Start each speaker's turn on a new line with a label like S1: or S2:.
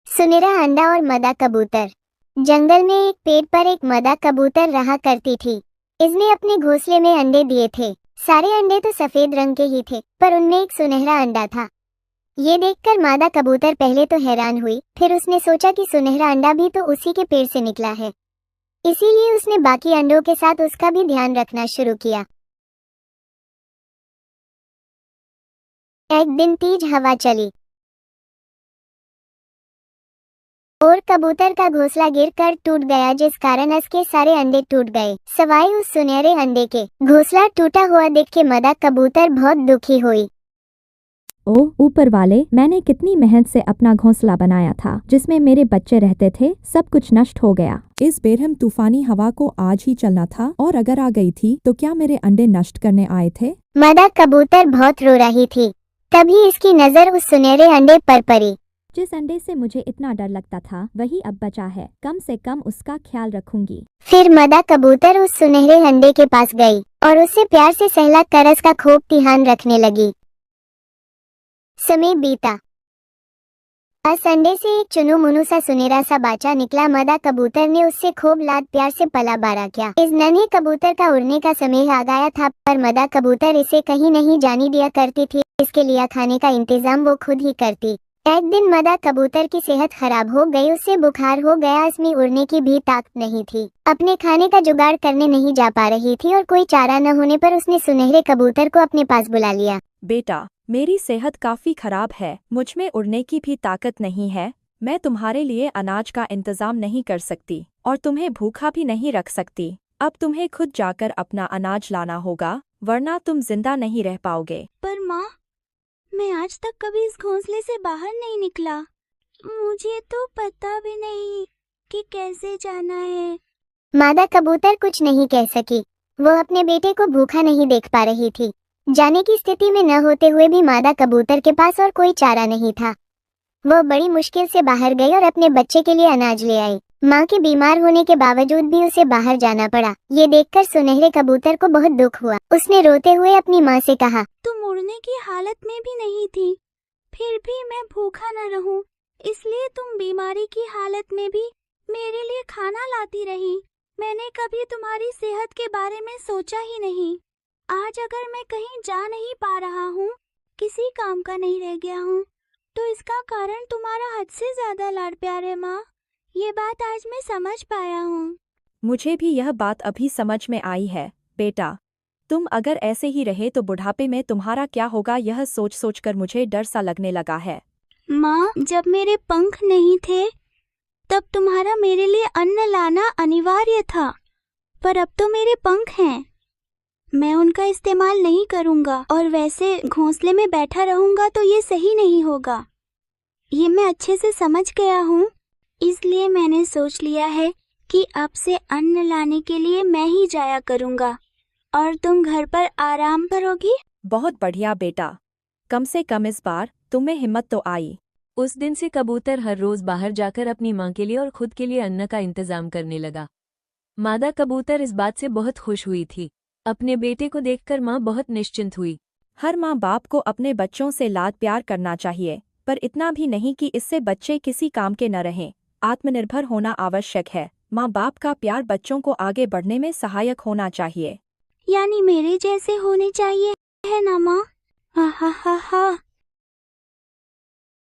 S1: सुनहरा अंडा और मदा कबूतर। जंगल में एक पेड़ पर एक मदा कबूतर रहा करती थी। इसने अपने घोंसले में अंडे दिए थे। सारे अंडे तो सफेद रंग के ही थे, पर उनमें एक सुनहरा अंडा था। ये देखकर मादा कबूतर पहले तो हैरान हुई, फिर उसने सोचा कि सुनहरा अंडा भी तो उसी के पेड़ से निकला है। इसीलिए उसने बाकी अंडों के साथ उसका भी ध्यान रखना शुरू किया। एक दिन तेज हवा चली और कबूतर का घोंसला गिरकर टूट गया, जिस कारण उसके सारे अंडे टूट गए, सवाई उस सुनहरे अंडे के। घोंसला टूटा हुआ देख के मदा कबूतर बहुत दुखी हुई।
S2: ओह ऊपर वाले, मैंने कितनी मेहनत से अपना घोंसला बनाया था जिसमें मेरे बच्चे रहते थे, सब कुछ नष्ट हो गया।
S3: इस बेरहम तूफानी हवा को आज ही चलना था, और अगर आ गई थी तो क्या मेरे अंडे नष्ट करने आए थे?
S1: मदा कबूतर बहुत रो रही थी। तभी इसकी नजर उस सुनहरे अंडे पर पड़ी।
S2: जिस अंडे से मुझे इतना डर लगता था वही अब बचा है, कम से कम उसका ख्याल रखूंगी।
S1: फिर मदा कबूतर उस सुनहरे अंडे के पास गई और उससे प्यार से सहला कर उसका खूब ध्यान रखने लगी। समय बीता। उस अंडे से एक चुनु मुनु सा सुनहरा सा बाचा निकला। मदा कबूतर ने उससे खूब लाड प्यार से पला बारा किया। इस नन्हे कबूतर का उड़ने का समय आ गया था, पर मदा कबूतर इसे कहीं नहीं जाने दिया करती थी। इसके लिए खाने का इंतजाम वो खुद ही करती। एक दिन मदा कबूतर की सेहत खराब हो गई, उससे बुखार हो गया। इसमें उड़ने की भी ताकत नहीं थी, अपने खाने का जुगाड़ करने नहीं जा पा रही थी और कोई चारा न होने पर उसने सुनहरे कबूतर को अपने पास बुला लिया।
S3: बेटा, मेरी सेहत काफी खराब है, मुझ में उड़ने की भी ताकत नहीं है। मैं तुम्हारे लिए अनाज का इंतजाम नहीं कर सकती और तुम्हें भूखा भी नहीं रख सकती। अब तुम्हें खुद जाकर अपना अनाज लाना होगा, वरना तुम जिंदा नहीं रह पाओगे।
S4: पर माँ, मैं आज तक कभी इस घोंसले से बाहर नहीं निकला। मुझे तो पता भी नहीं कि कैसे जाना है।
S1: मादा कबूतर कुछ नहीं कह सकी। वो अपने बेटे को भूखा नहीं देख पा रही थी। जाने की स्थिति में न होते हुए भी मादा कबूतर के पास और कोई चारा नहीं था। वो बड़ी मुश्किल से बाहर गई और अपने बच्चे के लिए अनाज ले आई। माँ के बीमार होने के बावजूद भी उसे बाहर जाना पड़ा। ये देखकर सुनहरे कबूतर को बहुत दुख हुआ। उसने रोते हुए अपनी माँ से कहा,
S4: तुम उड़ने की हालत में भी नहीं थी, फिर भी मैं भूखा न रहूं, इसलिए तुम बीमारी की हालत में भी मेरे लिए खाना लाती रही। मैंने कभी तुम्हारी सेहत के बारे में सोचा ही नहीं। आज अगर मैं कहीं जा नहीं पा रहा हूँ, किसी काम का नहीं रह गया हूँ, तो इसका कारण तुम्हारा हद से ज्यादा लाड प्यार है माँ। ये बात आज मैं समझ पाया हूँ।
S3: मुझे भी यह बात अभी समझ में आई है। बेटा, तुम अगर ऐसे ही रहे तो बुढ़ापे में तुम्हारा क्या होगा, यह सोच सोच कर मुझे डर सा लगने लगा है।
S4: माँ, जब मेरे पंख नहीं थे तब तुम्हारा मेरे लिए अन्न लाना अनिवार्य था, पर अब तो मेरे पंख हैं, मैं उनका इस्तेमाल नहीं करूँगा और वैसे घोंसले में बैठा रहूँगा तो ये सही नहीं होगा। ये मैं अच्छे से समझ गया हूँ, इसलिए मैंने सोच लिया है कि अब से अन्न लाने के लिए मैं ही जाया करूँगा और तुम घर पर आराम करोगी।
S3: बहुत बढ़िया बेटा, कम से कम इस बार तुम्हें हिम्मत तो आई।
S5: उस दिन से कबूतर हर रोज बाहर जाकर अपनी माँ के लिए और खुद के लिए अन्न का इंतजाम करने लगा। मादा कबूतर इस बात से बहुत खुश हुई थी। अपने बेटे को देखकर माँ बहुत निश्चिंत हुई।
S3: हर माँ बाप को अपने बच्चों से लाड प्यार करना चाहिए, पर इतना भी नहीं कि इससे बच्चे किसी काम के न रहें। आत्मनिर्भर होना आवश्यक है। माँ बाप का प्यार बच्चों को आगे बढ़ने में सहायक होना चाहिए।
S4: यानी मेरे जैसे होने चाहिए, है ना माँ? हा हा हा हा।